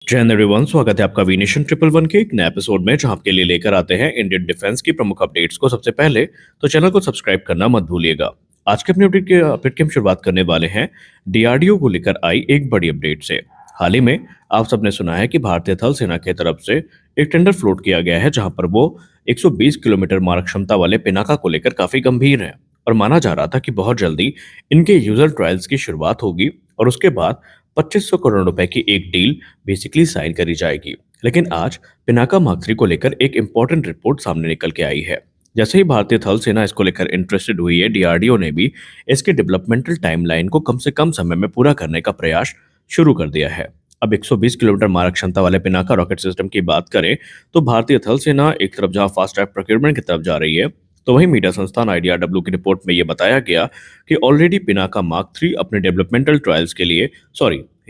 जय हिंद एवरीवन, स्वागत है आपका वी नेशन ट्रिपल वन के एक नए एपिसोड में जहां आपके लिए लेकर आते हैं इंडियन डिफेंस की प्रमुख अपडेट्स को सबसे पहले। तो चैनल को सब्सक्राइब करना मत भूलिएगा। आज के अपने अपडेट की हम शुरुआत करने वाले हैं डीआरडीओ को लेकर आई एक बड़ी अपडेट से। हाल ही में आप सबने सुना है कि भारतीय थल सेना की तरफ से एक टेंडर फ्लोट किया गया है जहां पर वो 120 किलोमीटर मारक क्षमता वाले पिनाका को लेकर काफी गंभीर है और माना जा रहा था कि बहुत जल्दी इनके यूजर ट्रायल्स की शुरुआत होगी और उसके बाद 2500 करोड़ रुपए की एक डील बेसिकली साइन करी जाएगी। लेकिन आज पिनाका मार्क 3 को लेकर एक इंपॉर्टेंट रिपोर्ट सामने निकल के आई है। जैसे ही भारतीय थल सेना इसको लेकर इंटरेस्टेड हुई है, डीआरडीओ ने भी इसके डेवलपमेंटल टाइमलाइन को कम से कम समय में पूरा करने का प्रयास शुरू कर दिया है। अब 120 किलोमीटर मारक क्षमता वाले पिनाका रॉकेट सिस्टम की बात करें तो भारतीय थल सेना एक तरफ जहां फास्ट ट्रैक प्रोक्योरमेंट की तरफ जा रही है, तो वहीं मीडिया संस्थान आईडीआरडब्ल्यू की रिपोर्ट में यह बताया गया कि ऑलरेडी पिनाका मार्क 3 अपने डेवलपमेंटल ट्रायल्स के लिए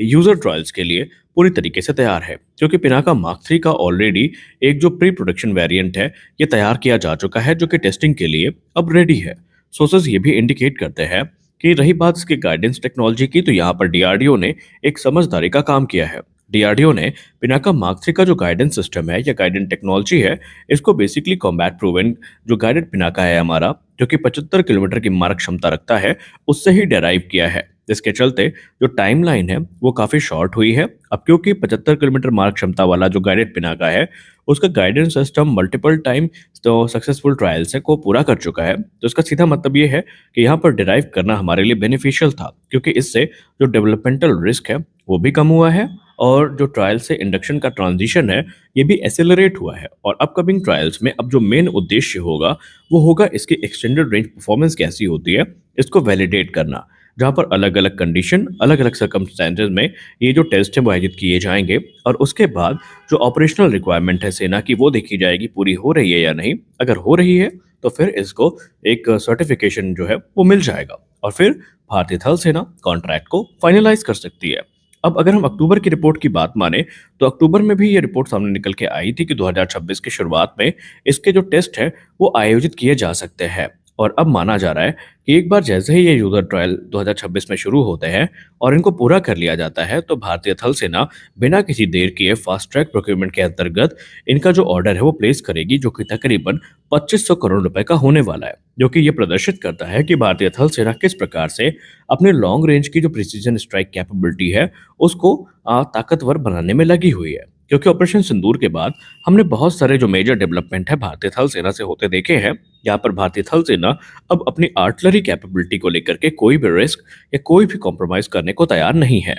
यूजर ट्रायल्स के लिए पूरी तरीके से तैयार है, क्योंकि पिनाका मार्क 3 का ऑलरेडी एक जो प्री प्रोडक्शन वेरिएंट है ये तैयार किया जा चुका है, जो कि टेस्टिंग के लिए अब रेडी है। सोर्सेज ये भी इंडिकेट करते हैं कि रही बात इसकी गाइडेंस टेक्नोलॉजी की, तो यहाँ पर डीआरडीओ ने एक समझदारी का काम किया है। डीआरडीओ ने पिनाका मार्क 3 का जो गाइडेंस सिस्टम है या गाइडेंस टेक्नोलॉजी है, इसको बेसिकली कॉम्बैट प्रूवन जो गाइडेड पिनाका है हमारा, जो कि 75 किलोमीटर की मारक क्षमता रखता है, उससे ही डेराइव किया है। जिसके चलते जो टाइमलाइन है वो काफी शॉर्ट हुई है। अब क्योंकि 75 किलोमीटर मारक क्षमता वाला जो गाइडेड पिनाका है, उसका गाइडेंस सिस्टम मल्टीपल टाइम तो सक्सेसफुल ट्रायल्स है को पूरा कर चुका है, तो इसका सीधा मतलब ये है कि यहाँ पर डिराइव करना हमारे लिए बेनिफिशियल था, क्योंकि इससे जो डेवलपमेंटल रिस्क है वो भी कम हुआ है और जो ट्रायल से इंडक्शन का ट्रांजिशन है ये भी एक्सेलरेट हुआ है। और अपकमिंग ट्रायल्स में अब जो मेन उद्देश्य होगा वो होगा इसकी एक्सटेंडेड रेंज परफॉर्मेंस कैसी होती है इसको वैलिडेट करना, जहाँ पर अलग अलग कंडीशन अलग अलग सर्कमस्टेंसेज में ये जो टेस्ट है वो आयोजित किए जाएंगे और उसके बाद जो ऑपरेशनल रिक्वायरमेंट है सेना की वो देखी जाएगी पूरी हो रही है या नहीं। अगर हो रही है तो फिर इसको एक सर्टिफिकेशन जो है वो मिल जाएगा और फिर भारतीय थल सेना कॉन्ट्रैक्ट को फाइनलाइज कर सकती है। अब अगर हम अक्टूबर की रिपोर्ट की बात माने तो अक्टूबर में भी ये रिपोर्ट सामने निकल के आई थी कि 2026 की शुरुआत में इसके जो टेस्ट है वो आयोजित किए जा सकते हैं। और अब माना जा रहा है कि एक बार जैसे ही ये यूजर ट्रायल 2026 में शुरू होते हैं और इनको पूरा कर लिया जाता है, तो भारतीय थल सेना बिना किसी देर किए फास्ट ट्रैक प्रोक्योरमेंट के अंतर्गत इनका जो ऑर्डर है वो प्लेस करेगी, जो कि तकरीबन 2500 करोड़ रुपए का होने वाला है, जो कि ये प्रदर्शित करता है कि भारतीय थल सेना किस प्रकार से अपने लॉन्ग रेंज की जो प्रिसीजन स्ट्राइक कैपेबिलिटी है उसको ताकतवर बनाने में लगी हुई है। क्योंकि ऑपरेशन सिंदूर के बाद हमने बहुत सारे जो मेजर डेवलपमेंट है भारतीय थल सेना से होते देखे हैं। यहाँ पर भारतीय थल सेना अब अपनी आर्टिलरी कैपेबिलिटी को लेकर के कोई भी रिस्क या कोई भी कॉम्प्रोमाइज करने को तैयार नहीं है।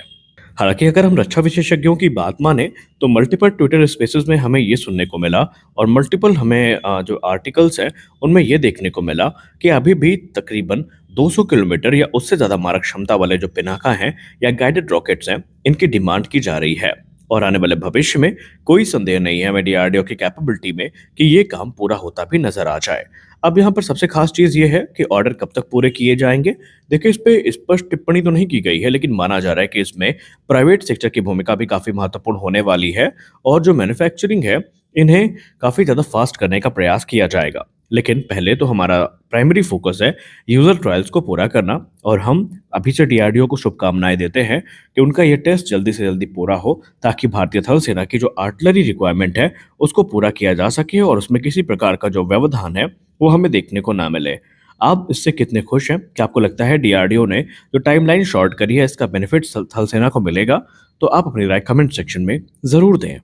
हालांकि अगर हम रक्षा विशेषज्ञों की बात माने तो मल्टीपल ट्विटर स्पेसेस में हमें ये सुनने को मिला और मल्टीपल हमें जो आर्टिकल्स हैं उनमें ये देखने को मिला कि अभी भी तकरीबन 200 किलोमीटर या उससे ज़्यादा मारक क्षमता वाले जो पिनाका हैं या गाइडेड रॉकेट्स हैं इनकी डिमांड की जा रही है। और आने वाले भविष्य में कोई संदेह नहीं है हमें डीआरडीओ की कैपेबिलिटी में कि ये काम पूरा होता भी नजर आ जाए। अब यहाँ पर सबसे खास चीज़ ये है कि ऑर्डर कब तक पूरे किए जाएंगे। देखिए, इस पे स्पष्ट टिप्पणी तो नहीं की गई है, लेकिन माना जा रहा है कि इसमें प्राइवेट सेक्टर की भूमिका भी काफ़ी महत्वपूर्ण होने वाली है और जो मैन्युफैक्चरिंग है इन्हें काफ़ी ज़्यादा फास्ट करने का प्रयास किया जाएगा। लेकिन पहले तो हमारा प्राइमरी फोकस है यूजर ट्रायल्स को पूरा करना और हम अभी से डीआरडीओ को शुभकामनाएं देते हैं कि उनका ये टेस्ट जल्दी से जल्दी पूरा हो, ताकि भारतीय थल सेना की जो आर्टिलरी रिक्वायरमेंट है उसको पूरा किया जा सके और उसमें किसी प्रकार का जो व्यवधान है वो हमें देखने को ना मिले। आप इससे कितने खुश हैं? क्या आपको लगता है डीआरडीओ ने जो टाइमलाइन शॉर्ट करी है इसका बेनिफिट थल सेना को मिलेगा? तो आप अपनी राय कमेंट सेक्शन में जरूर दें।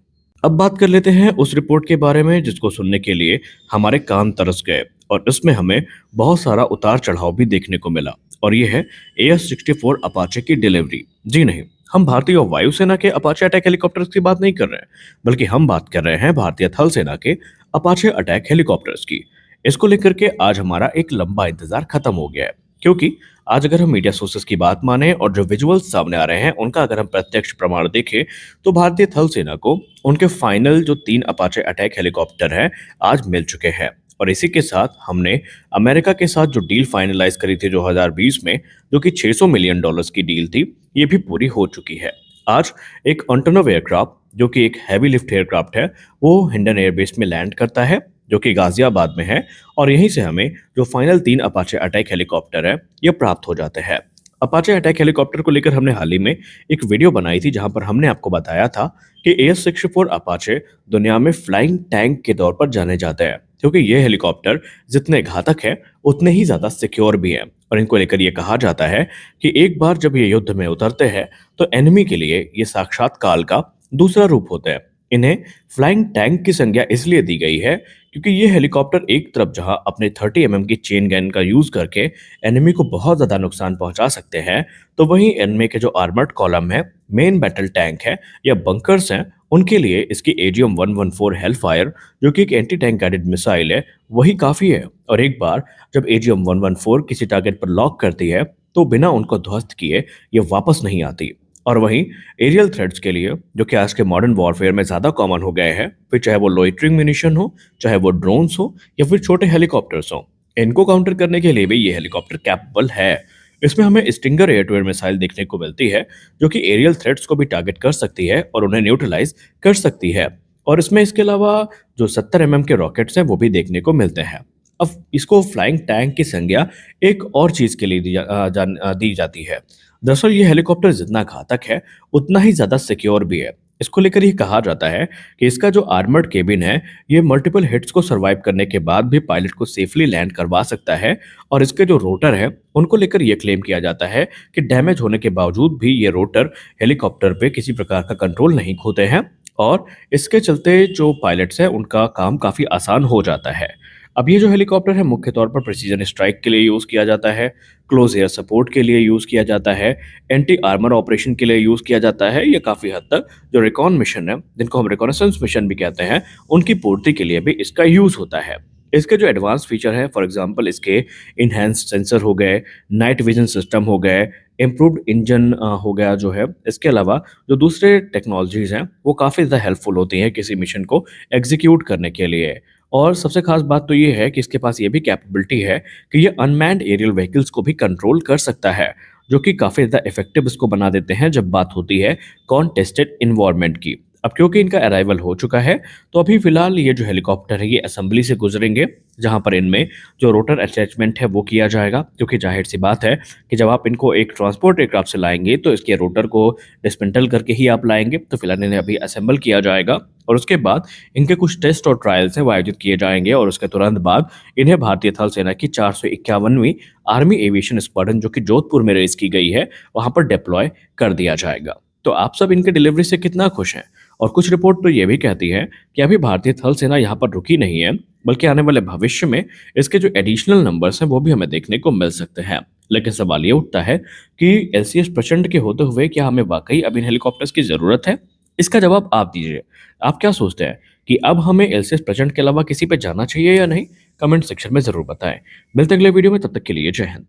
अब बात कर लेते हैं उस रिपोर्ट के बारे में जिसको सुनने के लिए हमारे कान तरस गए और इसमें हमें बहुत सारा उतार चढ़ाव भी देखने को मिला, और ये है AS-64 अपाचे की डिलीवरी। जी नहीं, हम भारतीय वायुसेना के अपाचे अटैक हेलीकॉप्टर्स की बात नहीं कर रहे हैं, बल्कि हम बात कर रहे हैं भारतीय थल सेना के अपाचे अटैक हेलीकॉप्टर्स की। इसको लेकर के आज हमारा एक लंबा इंतजार खत्म हो गया है, क्योंकि आज अगर हम मीडिया सोर्सेस की बात माने और जो विजुअल्स सामने आ रहे हैं उनका अगर हम प्रत्यक्ष प्रमाण देखें, तो भारतीय थल सेना को उनके फाइनल जो 3 अपाचे अटैक हेलीकॉप्टर हैं आज मिल चुके हैं। और इसी के साथ हमने अमेरिका के साथ जो डील फाइनलाइज करी थी 2020 में, जो कि $600 मिलियन की डील थी, ये भी पूरी हो चुकी है। आज एक एंटोनोव एयरक्राफ्ट जो कि एक हैवी लिफ्ट एयरक्राफ्ट है वो हिंडन एयरबेस में लैंड करता है, जो कि गाजियाबाद में है, और यहीं से हमें जो फाइनल 3 अपाचे अटैक हेलीकॉप्टर है ये प्राप्त हो जाते हैं। अपाचे अटैक हेलीकॉप्टर को लेकर हमने हाल ही में एक वीडियो बनाई थी जहां पर हमने आपको बताया था कि AS-64 अपाचे दुनिया में फ्लाइंग टैंक के तौर पर जाने जाते हैं क्योंकि ये हेलीकॉप्टर जितने घातक है उतने ही ज्यादा सिक्योर भी हैं और इनको लेकर ये कहा जाता है कि एक बार जब ये युद्ध में उतरते हैं तो एनिमी के लिए ये साक्षात काल का दूसरा रूप होता है। इन्हें फ्लाइंग टैंक की संज्ञा इसलिए दी गई है क्योंकि ये हेलीकॉप्टर एक तरफ जहां अपने 30 mm की चेन गन का यूज करके एनिमी को बहुत ज्यादा नुकसान पहुंचा सकते हैं, तो वहीं एनिमी के जो आर्मर्ड कॉलम है, मेन बैटल टैंक है या बंकर्स हैं, उनके लिए इसकी AGM-114 हेलफायर जो कि एक एंटी टैंक गाइडेड मिसाइल है वही काफी है। और एक बार जब AGM-114 किसी टारगेट पर लॉक करती है तो बिना उनको ध्वस्त किए ये वापस नहीं आती। और वहीं एरियल थ्रेड्स के लिए जो कि आज के मॉडर्न वॉरफेयर में ज़्यादा कॉमन हो गए हैं, फिर चाहे वो लोइटरिंग म्यूनिशन हो, चाहे वो ड्रोन्स हो या फिर छोटे हेलीकॉप्टर्स हो, इनको काउंटर करने के लिए भी ये हेलीकॉप्टर कैपेबल है। इसमें हमें Stinger air to air missile देखने को मिलती है जो कि एरियल थ्रेड्स को भी टारगेट कर सकती है और उन्हें न्यूट्रलाइज कर सकती है। और इसमें इसके अलावा जो 70 mm के रॉकेट्स हैं वो भी देखने को मिलते हैं। अब इसको फ्लाइंग टैंक की संज्ञा एक और चीज के लिए दी जाती है। दरअसल ये हेलीकॉप्टर जितना घातक है उतना ही ज्यादा सिक्योर भी है। इसको लेकर ये कहा जाता है कि इसका जो आर्मर्ड केबिन है ये मल्टीपल हिट्स को सरवाइव करने के बाद भी पायलट को सेफली लैंड करवा सकता है। और इसके जो रोटर है उनको लेकर ये क्लेम किया जाता है कि डैमेज होने के बावजूद भी ये रोटर हेलीकॉप्टर पे किसी प्रकार का कंट्रोल नहीं खोते हैं और इसके चलते जो पायलट्स हैं उनका काम काफी आसान हो जाता है। अब ये जो हेलीकॉप्टर है मुख्य तौर पर प्रिसीजन स्ट्राइक के लिए यूज किया जाता है, क्लोज एयर सपोर्ट के लिए यूज किया जाता है, एंटी आर्मर ऑपरेशन के लिए यूज किया जाता है। ये काफी हद तक जो रिकॉन मिशन है, जिनको हम रिकॉनेसेंस मिशन भी कहते हैं, उनकी पूर्ति के लिए भी इसका यूज होता है। इसके जो एडवांस फीचर है, फॉर एग्जांपल इसके इनहैंस्ड सेंसर हो गए, नाइट विजन सिस्टम हो गए, इम्प्रूव्ड इंजन हो गया जो है, इसके अलावा जो दूसरे टेक्नोलॉजीज हैं वो काफ़ी ज़्यादा हेल्पफुल होती हैं किसी मिशन को एग्जीक्यूट करने के लिए। और सबसे खास बात तो ये है कि इसके पास ये भी कैपेबिलिटी है कि ये अनमैन्ड एरियल व्हीकल्स को भी कंट्रोल कर सकता है, जो कि काफ़ी ज़्यादा इफेक्टिव इसको बना देते हैं जब बात होती है कॉन्टेस्टेड इन्वायरमेंट की। अब क्योंकि इनका अराइवल हो चुका है तो अभी फिलहाल ये जो हेलीकॉप्टर है ये असेंबली से गुजरेंगे, जहां पर इनमें जो रोटर अटैचमेंट है वो किया जाएगा, क्योंकि जाहिर सी बात है कि जब आप इनको एक ट्रांसपोर्ट एयरक्राफ्ट से लाएंगे तो इसके रोटर को डिसमेंटल करके ही आप लाएंगे। तो फिलहाल इन्हें अभी असेंबल किया जाएगा और उसके बाद इनके कुछ टेस्ट और ट्रायल्स हैं वो आयोजित किए जाएंगे और उसके तुरंत बाद इन्हें भारतीय थल सेना की 451वीं आर्मी एविएशन स्क्वाड्रन जो कि जोधपुर में रेस की गई है वहां पर डिप्लॉय कर दिया जाएगा। तो आप सब इनके डिलीवरी से कितना खुश हैं? और कुछ रिपोर्ट तो ये भी कहती है कि अभी भारतीय थल सेना यहाँ पर रुकी नहीं है, बल्कि आने वाले भविष्य में इसके जो एडिशनल नंबर्स हैं वो भी हमें देखने को मिल सकते हैं। लेकिन सवाल ये उठता है कि LCS प्रचंड के होते हुए क्या हमें वाकई अब इन हेलीकॉप्टर्स की जरूरत है? इसका जवाब आप दीजिए। आप क्या सोचते हैं कि अब हमें LCS प्रचंड के अलावा किसी पे जाना चाहिए या नहीं? कमेंट सेक्शन में जरूर बताएं। मिलते हैं अगले वीडियो में, तब तक के लिए जय हिंद।